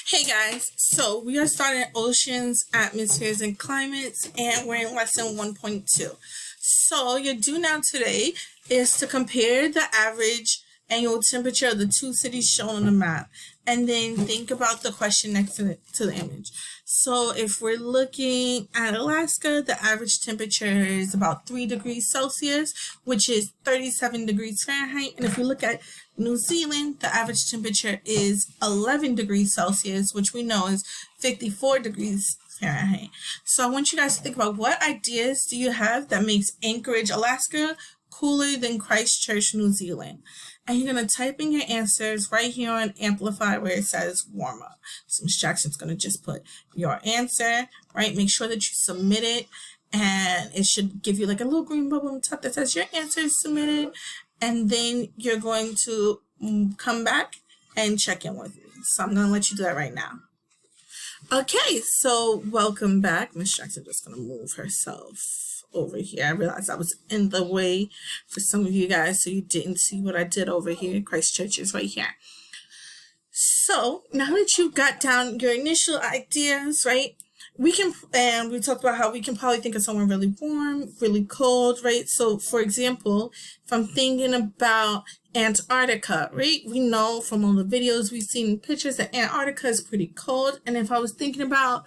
Hey guys, so we are starting oceans, atmospheres, and climates, and we're in lesson 1.2. So your do now today is to compare the average annual temperature of the two cities shown on the map, and then think about the question next to the image. So if we're looking at Alaska, the average temperature is about 3 degrees Celsius, which is 37 degrees Fahrenheit. And if we look at New Zealand, the average temperature is 11 degrees Celsius, which we know is 54 degrees Fahrenheit. So I want you guys to think about what ideas do you have that makes Anchorage, Alaska cooler than Christchurch, New Zealand. And you're going to type in your answers right here on Amplify where it says warm up. So Ms. Jackson's going to just put your answer, right? Make sure that you submit it, and it should give you like a little green bubble on top that says your answer is submitted. And then you're going to come back and check in with me. So I'm going to let you do that right now. Okay, so welcome back. Ms. Jackson just going to move herself over here. I realized I was in the way for some of you guys, so you didn't see what I did over here. Christchurch is right here. So now that you've got down your initial ideas, right, we talked about how we can probably think of somewhere really warm, really cold, right? So for example, if I'm thinking about Antarctica, right, we know from all the videos we've seen pictures that Antarctica is pretty cold. And if I was thinking about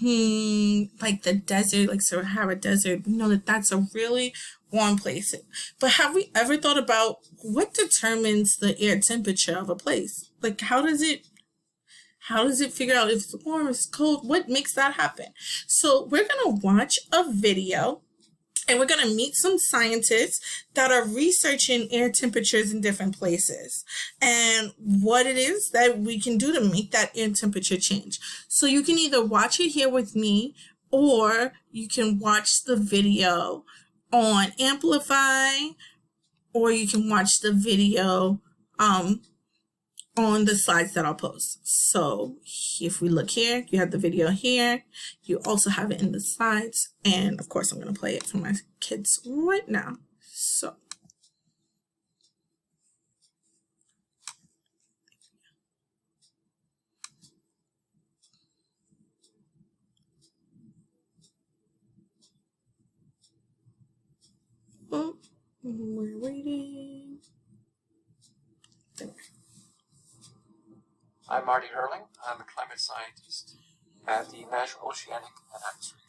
like the desert, like Sahara Desert, we know that that's a really warm place. But have we ever thought about what determines the air temperature of a place? Like how does it figure out if it's warm, if it's cold? What makes that happen? So we're gonna watch a video and we're going to meet some scientists that are researching air temperatures in different places and what it is that we can do to make that air temperature change. So you can either watch it here with me, or you can watch the video on Amplify, or you can watch the video on the slides that I'll post. So if we look here, you have the video here. You also have it in the slides. And of course, I'm going to play it for my kids right now. So. Oh, we're waiting. There. I'm Marty Hurling. I'm a climate scientist at the National Oceanic and Atmospheric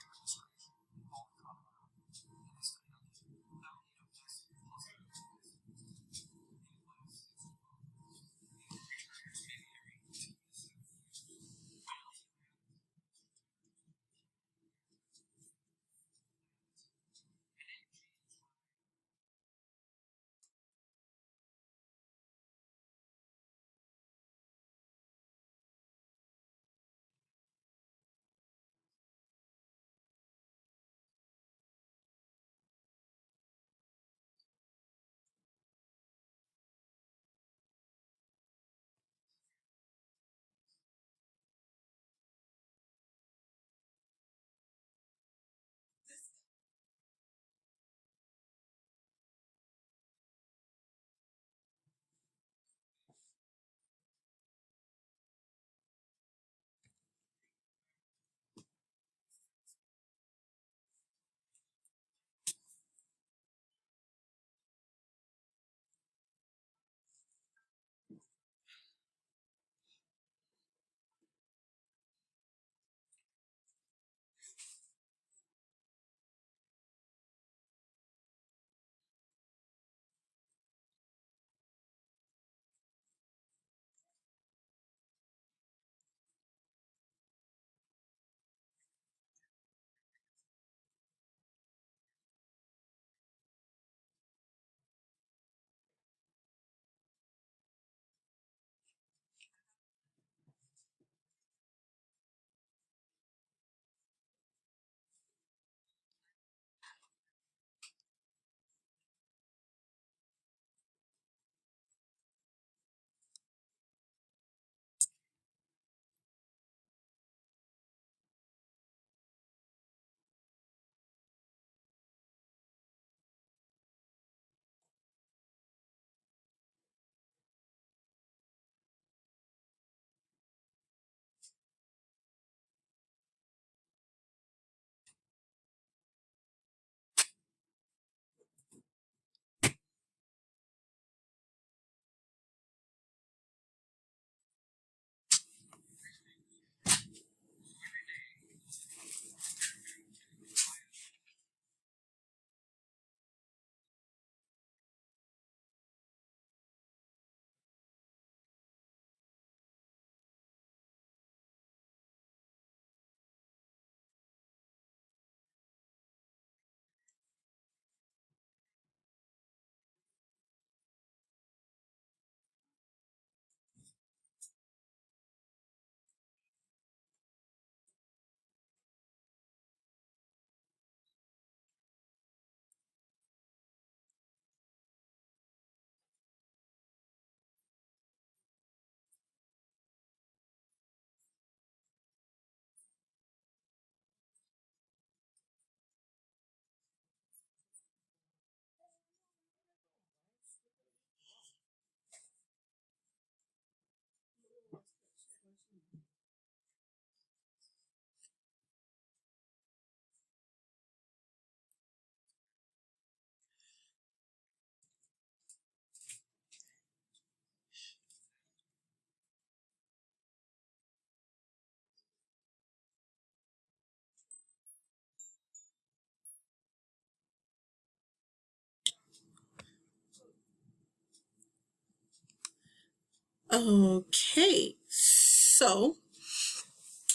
Okay, so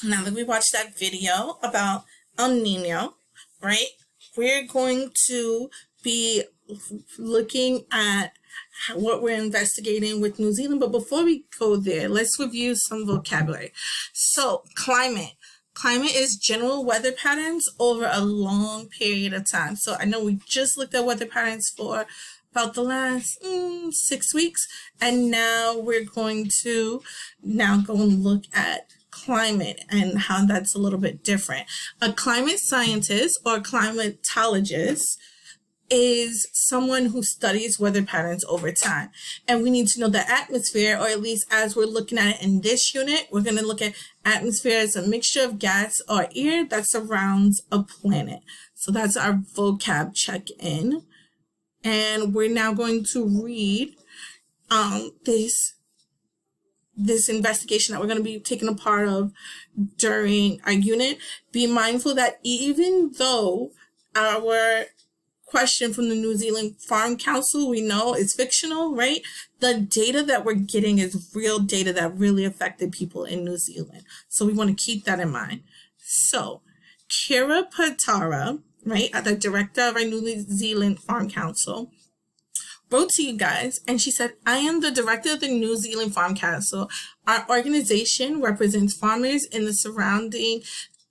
now that we watched that video about El Nino, right, we're going to be looking at what we're investigating with New Zealand. But before we go there, let's review some vocabulary. So, climate. Climate is general weather patterns over a long period of time. So I know we just looked at weather patterns for about the last 6 weeks, and now we're going to go and look at climate and how that's a little bit different. A climate scientist or climatologist is someone who studies weather patterns over time. And we need to know the atmosphere, or at least as we're looking at it in this unit, we're going to look at atmosphere as a mixture of gas or air that surrounds a planet. So that's our vocab check-in. And we're now going to read this investigation that we're going to be taking a part of during our unit. Be mindful that even though our question from the New Zealand Farm Council, we know it's fictional, right? The data that we're getting is real data that really affected people in New Zealand. So we want to keep that in mind. So Kira Patara, right, the director of our New Zealand Farm Council, wrote to you guys, and she said, I am the director of the New Zealand Farm Council. Our organization represents farmers in the surrounding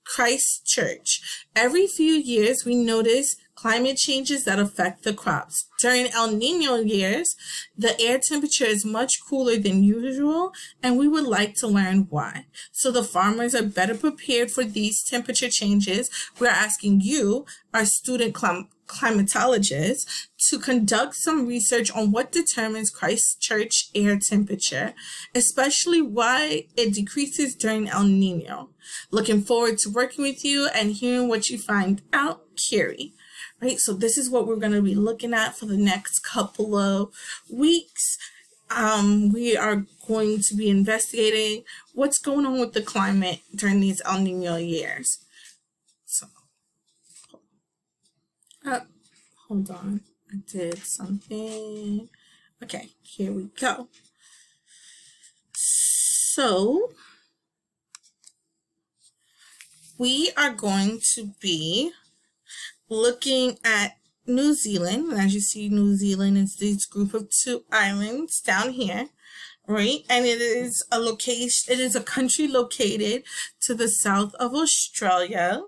Christchurch. Every few years, we notice climate changes that affect the crops. During El Nino years, the air temperature is much cooler than usual, and we would like to learn why. So the farmers are better prepared for these temperature changes. We're asking you, our student climatologists, to conduct some research on what determines Christchurch air temperature, especially why it decreases during El Nino. Looking forward to working with you and hearing what you find out, Carrie. Right, so this is what we're going to be looking at for the next couple of weeks. We are going to be investigating what's going on with the climate during these El Nino years. So, hold on, I did something. Okay, here we go. So, we are going to be looking at New Zealand. And as you see, New Zealand is this group of 2 islands down here, right? And it is a location, it is a country located to the south of Australia,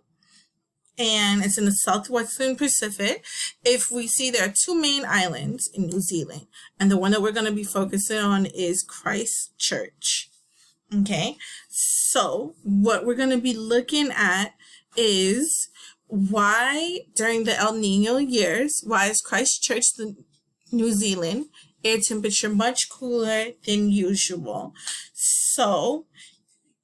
and it's in the southwestern Pacific. If we see, there are 2 main islands in New Zealand, and the one that we're going to be focusing on is Christchurch. Okay, so what we're going to be looking at is why during the El Nino years, why is Christchurch, New Zealand, air temperature much cooler than usual? So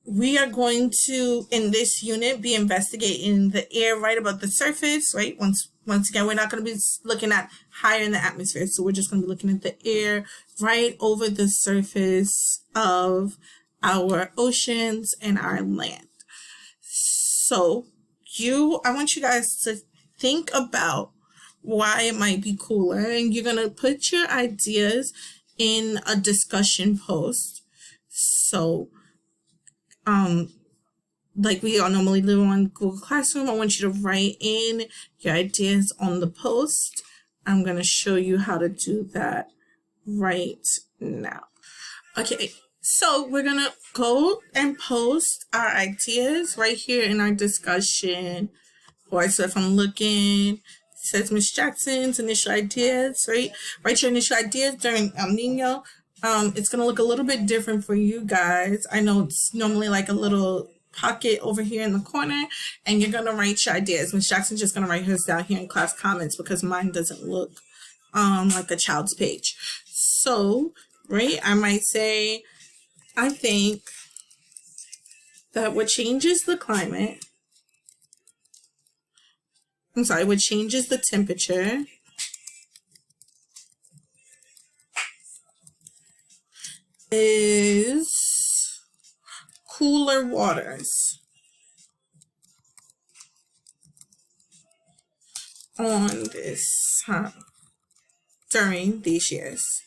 we are going to, in this unit, be investigating the air right above the surface, right? Once again, we're not going to be looking at higher in the atmosphere. So we're just going to be looking at the air right over the surface of our oceans and our land. So I want you guys to think about why it might be cooler, and you're going to put your ideas in a discussion post. So, like we all normally do on Google Classroom, I want you to write in your ideas on the post. I'm going to show you how to do that right now. Okay. So we're going to go and post our ideas right here in our discussion board. So if I'm looking, it says Miss Jackson's initial ideas, right? Write your initial ideas during El Nino. It's going to look a little bit different for you guys. I know it's normally like a little pocket over here in the corner, and you're going to write your ideas. Miss Jackson's just going to write hers down here in class comments because mine doesn't look like a child's page. So, right, I might say, I think that what changes the temperature is cooler waters on this during these years.